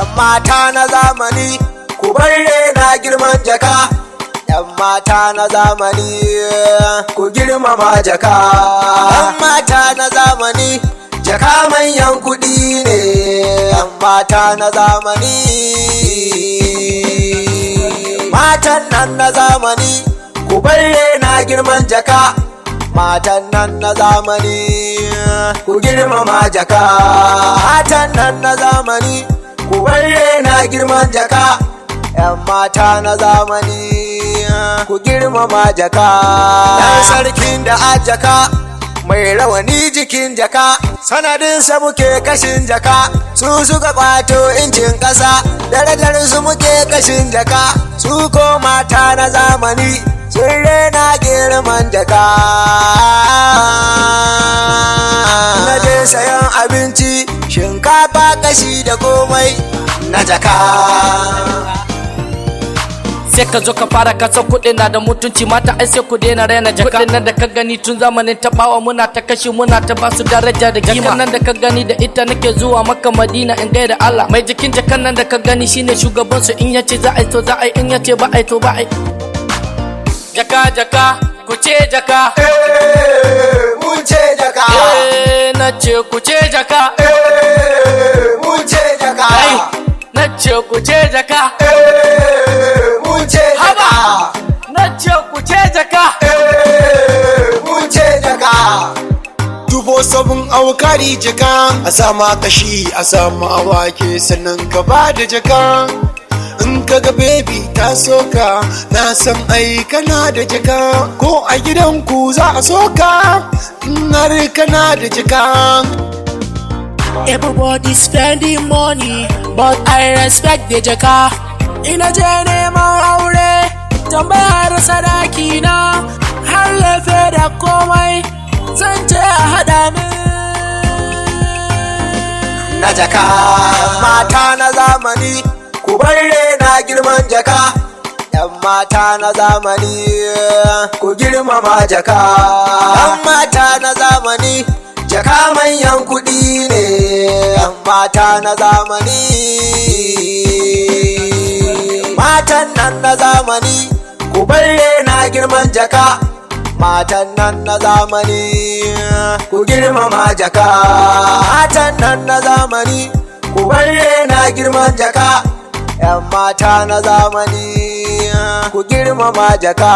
'yan mata na zamani ku bar na girman jaka. 'Yan mata na zamani ku girmama jaka. 'Yan mata na zamani jaka manyan kuɗi ne. 'Yan mata na zamani matan nan na zamani ku bar na girman jaka. Matan nan na zamani ku girmama jaka. Matan nan na zamani ku bar na girman jaka. 'Yan mata na zamani ku girmama jaka. Dan sarkin da a jaka mai rawani jikin jaka, sanadinsa muke kashin jaka. Su suka kwato incin ƙasa, darajar su muke kashin jaka. Su ko mata na zamani sun rena girman jaka. Na je sayan abinci, shinkafa kashi da komai na jaka. Sai ka zo ka fara kasa kuɗi na da mutunci, mata ai sai ku daina raina jaka. Kuɗin nan da ka gani tun zamanin tabawa muna ta kashi, muna ta basu daraja da kima. Jakan nan da ka gani da ita nake zuwa Makka Madina in gaida Allah. Mai jikin jakan nan da ka gani shine shugaban su, in yace za a yi to za a yi, in yace ba a yi to ba a yi. Jaka jaka ku ce jaka, mun ce jaka. Na ce ku ce jaka, mun ce jaka. Na ce ku ce jaka, mun ce jaka. na ce ku ce jaka. Mun ce jaka. Dubo sabon aukari jaka, a sama kashi a sama awake sannan ka ba da jaka. In kaga baby ta soka, na san ai kana da jaka. Ko a gidanku za a soka in har kana da jaka. Everybody spending money, but I respect the jaka. Ina je neman aure, tambayar sadaki na, har lefe da komai, zan ce a haɗa min. Na jaka. Mata na zamani ku bar na girman jaka. 'Yan mata na zamani ku girmama jaka. 'Yan mata na zamani jaka manyan kuɗi ne. 'Yan mata na zamani matan nan na zamani ku bar na girman jaka. Matan nan na zamani ku girmama jaka. Matan nan na zamani ku bar na girman jaka. 'Yan mata na zamani ku girmama jaka.